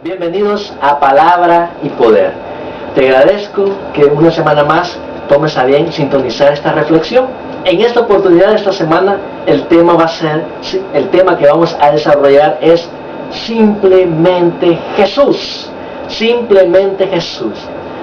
Bienvenidos a Palabra y Poder. Te agradezco que una semana más tomes a bien sintonizar esta reflexión. En esta oportunidad, esta semana, el tema que vamos a desarrollar es simplemente Jesús. Simplemente Jesús.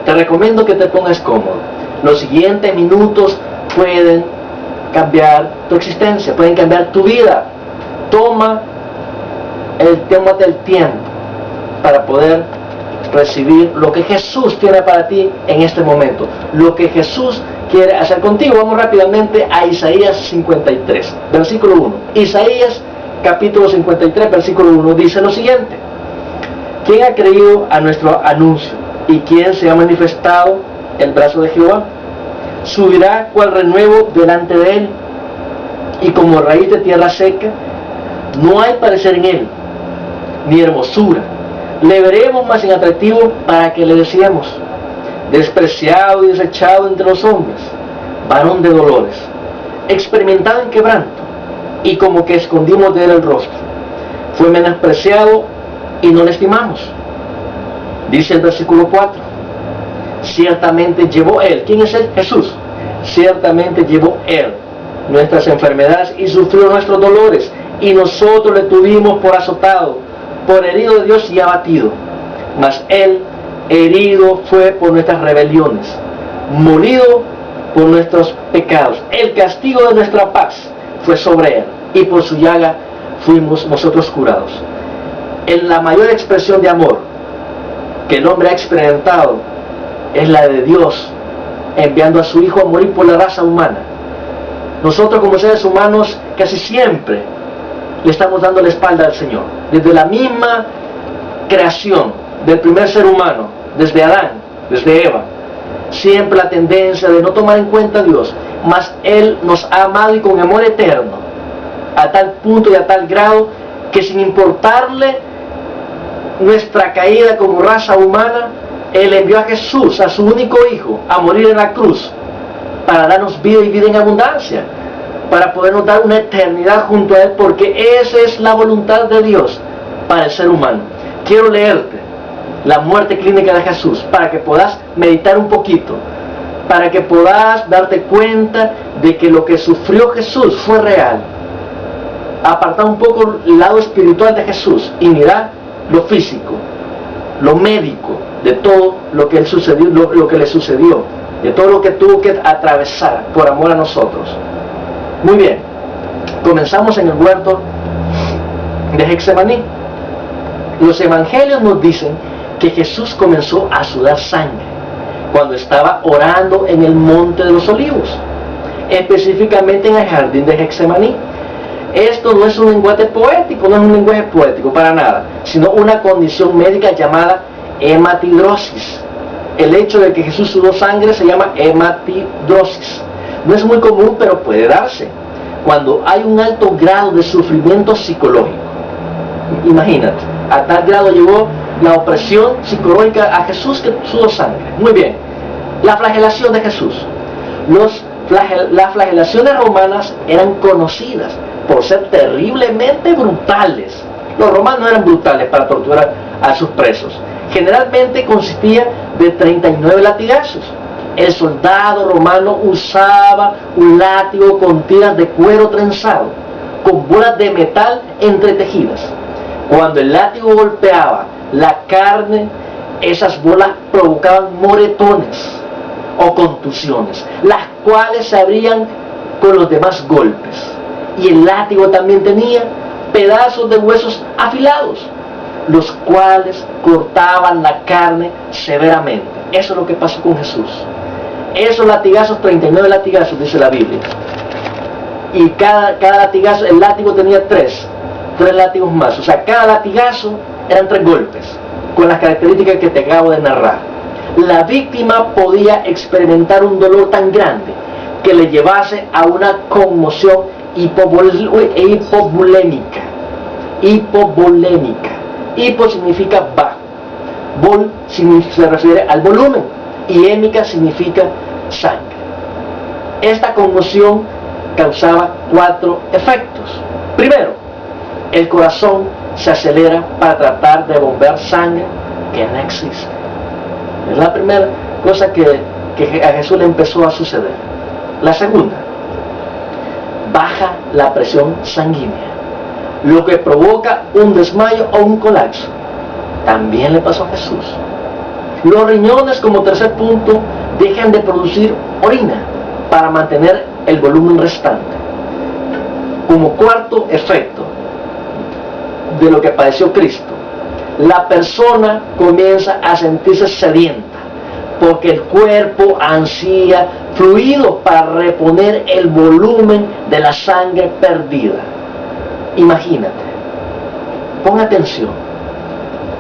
Te recomiendo que te pongas cómodo. Los siguientes minutos pueden cambiar tu existencia, pueden cambiar tu vida. Tómate el tiempo para poder recibir lo que Jesús tiene para ti en este momento, lo que Jesús quiere hacer contigo. Vamos rápidamente a Isaías 53, versículo 1. Isaías capítulo 53, versículo 1 dice lo siguiente: ¿quién ha creído a nuestro anuncio? ¿Y quién se ha manifestado el brazo de Jehová? Subirá cual renuevo delante de él, y como raíz de tierra seca, no hay parecer en él, ni hermosura. Le veremos más inatractivo para que le deseemos. Despreciado y desechado entre los hombres, varón de dolores, experimentado en quebranto, y como que escondimos de él el rostro. Fue menospreciado y no le estimamos. Dice el versículo 4: ciertamente llevó él. ¿Quién es él? Jesús. Ciertamente llevó él nuestras enfermedades y sufrió nuestros dolores, y nosotros le tuvimos por azotado, por herido de Dios y abatido. Mas él herido fue por nuestras rebeliones, molido por nuestros pecados. El castigo de nuestra paz fue sobre él, y por su llaga fuimos nosotros curados. En la mayor expresión de amor que el hombre ha experimentado es la de Dios enviando a su Hijo a morir por la raza humana. Nosotros como seres humanos casi siempre le estamos dando la espalda al Señor. Desde la misma creación del primer ser humano, desde Adán, desde Eva, siempre la tendencia de no tomar en cuenta a Dios. Mas Él nos ha amado y con amor eterno, a tal punto y a tal grado que sin importarle nuestra caída como raza humana, Él envió a Jesús, a su único Hijo, a morir en la cruz para darnos vida y vida en abundancia, para podernos dar una eternidad junto a Él, porque esa es la voluntad de Dios para el ser humano. Quiero leerte la muerte clínica de Jesús para que puedas meditar un poquito, para que puedas darte cuenta de que lo que sufrió Jesús fue real. Apartar un poco el lado espiritual de Jesús y mirar lo físico, lo médico de todo lo que lo que le sucedió, de todo lo que tuvo que atravesar por amor a nosotros. Muy bien, comenzamos en el huerto de Getsemaní. Los evangelios nos dicen que Jesús comenzó a sudar sangre cuando estaba orando en el monte de los olivos, específicamente en el jardín de Getsemaní. Esto no es un lenguaje poético, no es un lenguaje poético para nada, sino una condición médica llamada hematidrosis. El hecho de que Jesús sudó sangre se llama hematidrosis. No es muy común, pero puede darse cuando hay un alto grado de sufrimiento psicológico. Imagínate, a tal grado llegó la opresión psicológica a Jesús que sudó sangre. Muy bien, la flagelación de Jesús. Las flagelaciones romanas eran conocidas por ser terriblemente brutales. Los romanos eran brutales para torturar a sus presos. Generalmente consistía de 39 latigazos. El soldado romano usaba un látigo con tiras de cuero trenzado, con bolas de metal entretejidas. Cuando el látigo golpeaba la carne, esas bolas provocaban moretones o contusiones, las cuales se abrían con los demás golpes. Y el látigo también tenía pedazos de huesos afilados, los cuales cortaban la carne severamente. Eso es lo que pasó con Jesús. Esos latigazos, 39 latigazos, dice la Biblia. Y cada latigazo, el látigo tenía tres látigos más. O sea, cada latigazo eran 3 golpes, con las características que te acabo de narrar. La víctima podía experimentar un dolor tan grande que le llevase a una conmoción hipovolémica. Hipo significa bajo, vol se refiere al volumen, y hémica significa sangre. Esta conmoción causaba 4 efectos. Primero, el corazón se acelera para tratar de bombear sangre que no existe. Es la primera cosa que a Jesús le empezó a suceder. La segunda, baja la presión sanguínea, lo que provoca un desmayo o un colapso. También le pasó a Jesús. Los riñones, como tercer punto, dejan de producir orina para mantener el volumen restante. Como cuarto efecto de lo que padeció Cristo, la persona comienza a sentirse sedienta, porque el cuerpo ansía fluido para reponer el volumen de la sangre perdida. Imagínate, pon atención,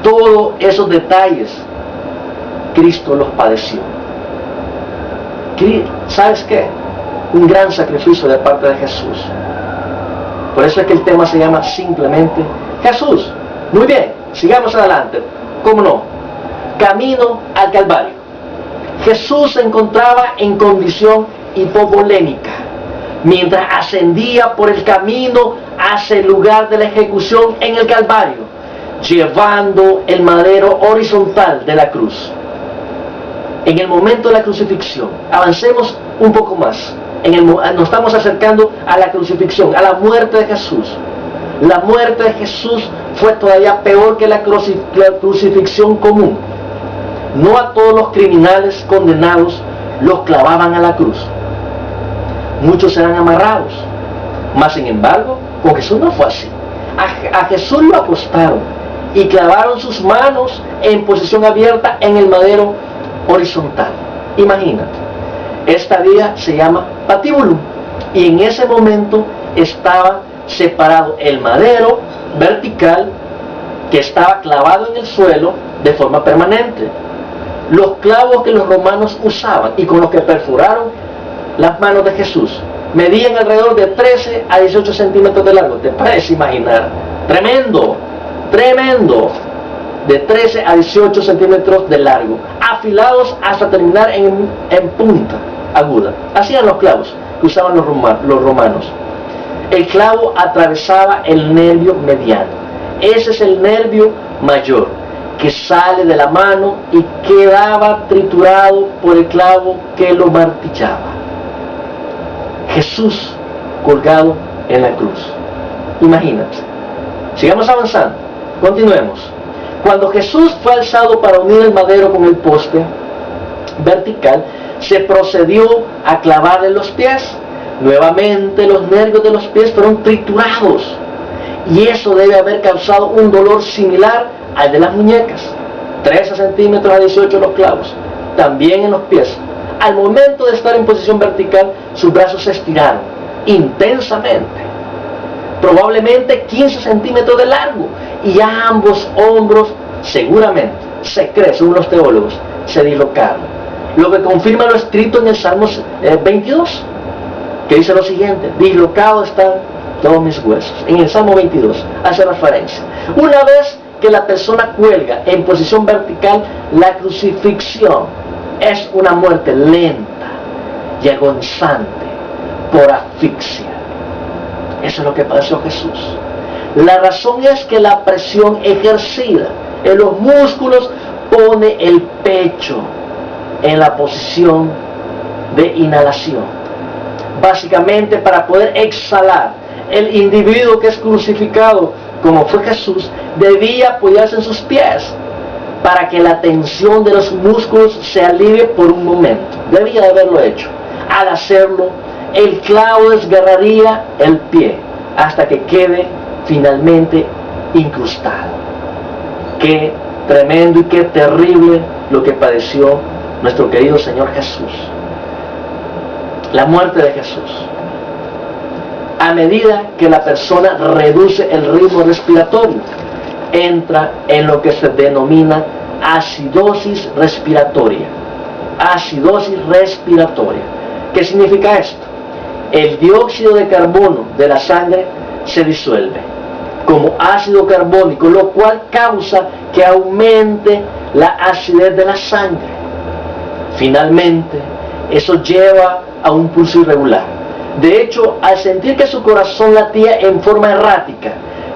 todos esos detalles Cristo los padeció. ¿Sabes qué? Un gran sacrificio de parte de Jesús. Por eso es que el tema se llama simplemente Jesús. Muy bien, sigamos adelante. ¿Cómo no? Camino al Calvario. Jesús se encontraba en condición hipovolémica mientras ascendía por el camino hacia el lugar de la ejecución en el Calvario, llevando el madero horizontal de la cruz. En el momento de la crucifixión, avancemos un poco más. Nos estamos acercando a la crucifixión, a la muerte de Jesús. La muerte de Jesús fue todavía peor que la crucifixión común. No a todos los criminales condenados los clavaban a la cruz. Muchos eran amarrados. Mas sin embargo, con Jesús no fue así. A Jesús lo acostaron y clavaron sus manos en posición abierta en el madero horizontal. Imagínate. Esta vía se llama patíbulo, y en ese momento estaba separado el madero vertical que estaba clavado en el suelo de forma permanente. Los clavos que los romanos usaban y con los que perforaron las manos de Jesús medían alrededor de 13 a 18 centímetros de largo. ¿Te puedes imaginar? Tremendo, tremendo. De 13 a 18 centímetros de largo, afilados hasta terminar en punta aguda. Hacían los clavos que usaban los romanos. El clavo atravesaba el nervio mediano. Ese es el nervio mayor, que sale de la mano y quedaba triturado por el clavo que lo martillaba. Jesús colgado en la cruz. Imagínate. Sigamos avanzando. Continuemos. Cuando Jesús fue alzado para unir el madero con el poste vertical, se procedió a clavarle los pies. Nuevamente los nervios de los pies fueron triturados, y eso debe haber causado un dolor similar al de las muñecas. 13 centímetros a 18 los clavos, también en los pies. Al momento de estar en posición vertical, sus brazos se estiraron intensamente, probablemente 15 centímetros de largo, y ambos hombros seguramente, se cree según los teólogos, se dislocaron. Lo que confirma lo escrito en el Salmo 22, que dice lo siguiente: dislocados están todos mis huesos. En el Salmo 22 hace referencia. Una vez que la persona cuelga en posición vertical, la crucifixión es una muerte lenta y agonizante por asfixia. Eso es lo que padeció Jesús. La razón es que la presión ejercida en los músculos pone el pecho en la posición de inhalación. Básicamente, para poder exhalar, el individuo que es crucificado, como fue Jesús, debía apoyarse en sus pies para que la tensión de los músculos se alivie por un momento. Debía de haberlo hecho. Al hacerlo, el clavo desgarraría el pie hasta que quede finalmente incrustado. Qué tremendo y qué terrible lo que padeció nuestro querido Señor Jesús. La muerte de Jesús. A medida que la persona reduce el ritmo respiratorio, entra en lo que se denomina acidosis respiratoria. Acidosis respiratoria. ¿Qué significa esto? El dióxido de carbono de la sangre se disuelve como ácido carbónico, lo cual causa que aumente la acidez de la sangre. Finalmente, eso lleva a un pulso irregular. De hecho, al sentir que su corazón latía en forma errática,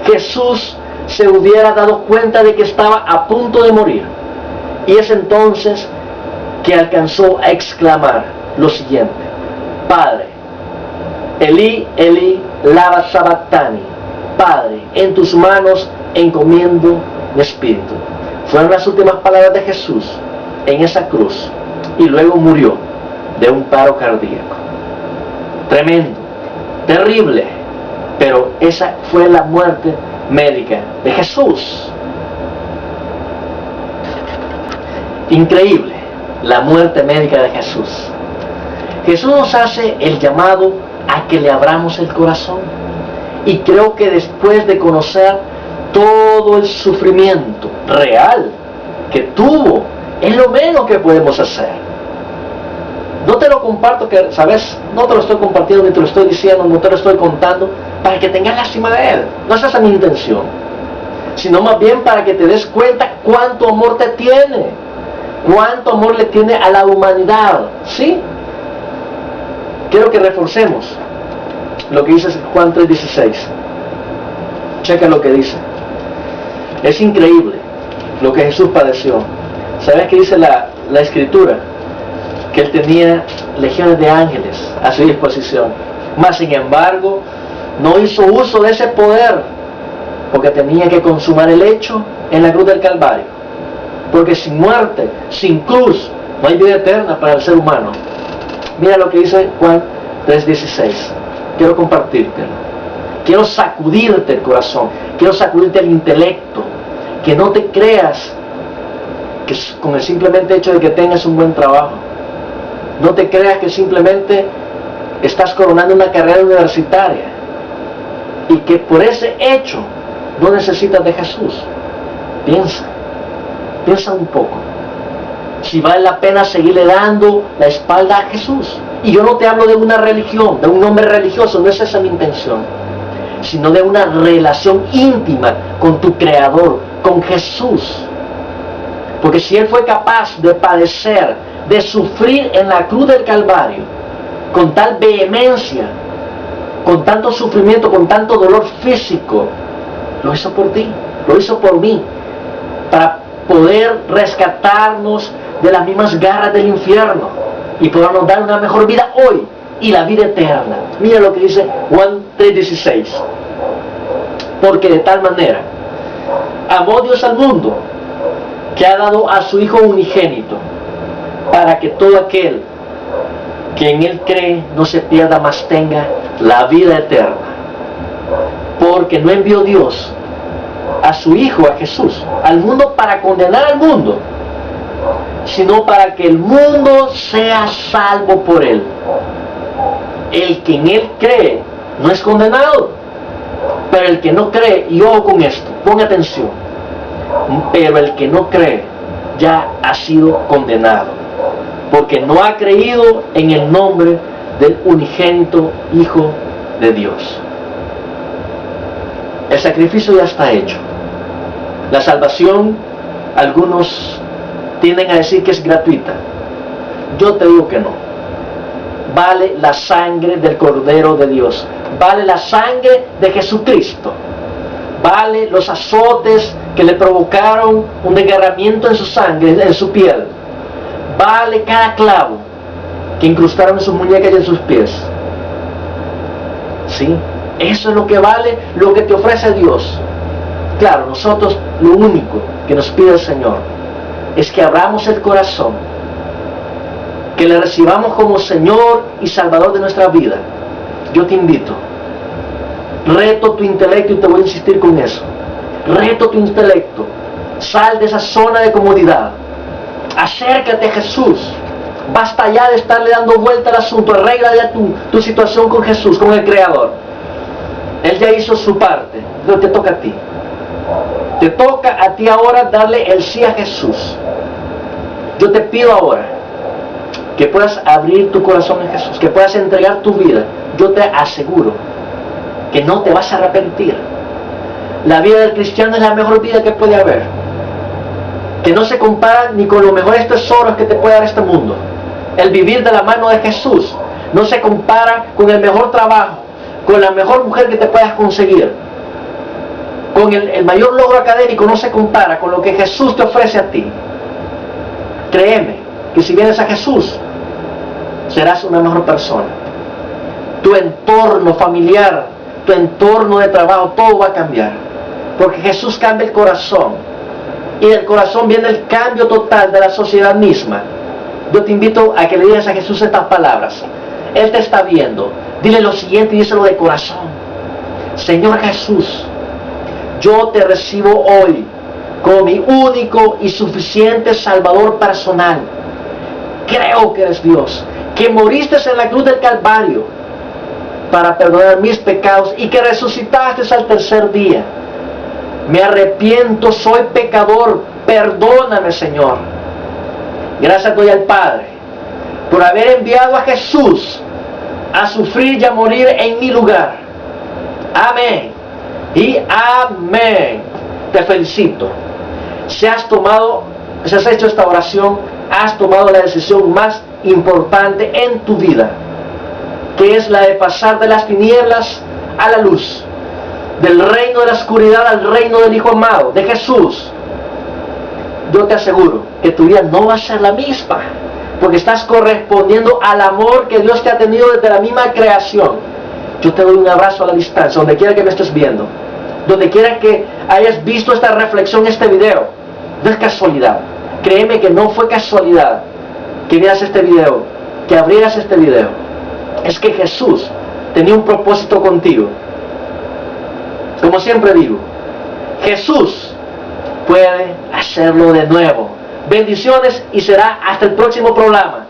Jesús se hubiera dado cuenta de que estaba a punto de morir. Y es entonces que alcanzó a exclamar lo siguiente: Padre, Elí, Elí, lama sabactani. Padre, en tus manos encomiendo mi espíritu. Fueron las últimas palabras de Jesús en esa cruz, y luego murió de un paro cardíaco. Tremendo, terrible, pero esa fue la muerte médica de Jesús. Increíble, la muerte médica de Jesús. Jesús nos hace el llamado a que le abramos el corazón, y creo que después de conocer todo el sufrimiento real que tuvo, es lo menos que podemos hacer. No te lo comparto, que sabes, no te lo estoy compartiendo, ni te lo estoy diciendo, no te lo estoy contando para que tengas lástima de él. No es esa mi intención, sino más bien para que te des cuenta cuánto amor te tiene, cuánto amor le tiene a la humanidad. ¿Sí? Quiero que reforcemos lo que dice Juan 3:16. Checa lo que dice. Es increíble lo que Jesús padeció. ¿Sabes qué dice la Escritura? Que él tenía legiones de ángeles a su disposición, mas sin embargo no hizo uso de ese poder, porque tenía que consumar el hecho en la cruz del Calvario. Porque sin muerte, sin cruz, no hay vida eterna para el ser humano. Mira lo que dice Juan 3:16. Quiero compartírtelo. Quiero sacudirte el corazón, quiero sacudirte el intelecto, que no te creas que con el simplemente hecho de que tengas un buen trabajo, no te creas que simplemente estás coronando una carrera universitaria y que por ese hecho no necesitas de Jesús. Piensa un poco si vale la pena seguirle dando la espalda a Jesús. Y yo no te hablo de una religión, de un nombre religioso, no es esa mi intención, sino de una relación íntima con tu Creador, con Jesús. Porque si Él fue capaz de padecer, de sufrir en la cruz del Calvario, con tal vehemencia, con tanto sufrimiento, con tanto dolor físico, lo hizo por ti, lo hizo por mí, para poder rescatarnos de las mismas garras del infierno y podernos dar una mejor vida hoy y la vida eterna. Mira lo que dice Juan 3:16. Porque de tal manera amó Dios al mundo, que ha dado a su Hijo unigénito, para que todo aquel que en Él cree no se pierda, mas tenga la vida eterna. Porque no envió Dios a su Hijo, a Jesús, al mundo para condenar al mundo, sino para que el mundo sea salvo por Él. El que en Él cree no es condenado, pero el que no cree, y ojo con esto, pon atención, pero el que no cree ya ha sido condenado, porque no ha creído en el nombre del unigénito Hijo de Dios. El sacrificio ya está hecho. La salvación, algunos tienden a decir que es gratuita. Yo te digo que no. Vale la sangre del Cordero de Dios, vale la sangre de Jesucristo, vale los azotes que le provocaron un desgarramiento en su sangre, en su piel, vale cada clavo que incrustaron en sus muñecas y en sus pies. ¿Sí? Eso es lo que vale, lo que te ofrece Dios. Claro, nosotros lo único que nos pide el Señor es que abramos el corazón, que le recibamos como Señor y Salvador de nuestra vida. Yo te invito, reto tu intelecto, y te voy a insistir con eso, reto tu intelecto, sal de esa zona de comodidad, acércate a Jesús, basta ya de estarle dando vuelta al asunto, arregla ya tu situación con Jesús, con el Creador. Él ya hizo su parte, pero te toca a ti. Te toca a ti ahora darle el sí a Jesús. Yo te pido ahora que puedas abrir tu corazón en Jesús, que puedas entregar tu vida. Yo te aseguro que no te vas a arrepentir. La vida del cristiano es la mejor vida que puede haber, que no se compara ni con los mejores tesoros que te puede dar este mundo. El vivir de la mano de Jesús no se compara con el mejor trabajo, con la mejor mujer que te puedas conseguir. con el mayor logro académico no se compara con lo que Jesús te ofrece a ti. Créeme que si vienes a Jesús, serás una mejor persona. Tu entorno familiar, tu entorno de trabajo, todo va a cambiar. Porque Jesús cambia el corazón. Y del corazón viene el cambio total de la sociedad misma. Yo te invito a que le digas a Jesús estas palabras. Él te está viendo. Dile lo siguiente y díselo de corazón. Señor Jesús, yo te recibo hoy como mi único y suficiente Salvador personal. Creo que eres Dios, que moriste en la cruz del Calvario para perdonar mis pecados y que resucitaste al tercer día. Me arrepiento, soy pecador, perdóname, Señor. Gracias doy al Padre por haber enviado a Jesús a sufrir y a morir en mi lugar. Amén y amén. Te felicito. Si has hecho esta oración, has tomado la decisión más importante en tu vida, que es la de pasar de las tinieblas a la luz, del reino de la oscuridad al reino del Hijo amado, de Jesús. Yo te aseguro que tu vida no va a ser la misma, porque estás correspondiendo al amor que Dios te ha tenido desde la misma creación. Yo te doy un abrazo a la distancia, donde quiera que me estés viendo, donde quiera que hayas visto esta reflexión, este video. No es casualidad. Créeme que no fue casualidad que vieras este video, que abrieras este video. Es que Jesús tenía un propósito contigo. Como siempre digo, Jesús puede hacerlo de nuevo. Bendiciones y será hasta el próximo programa.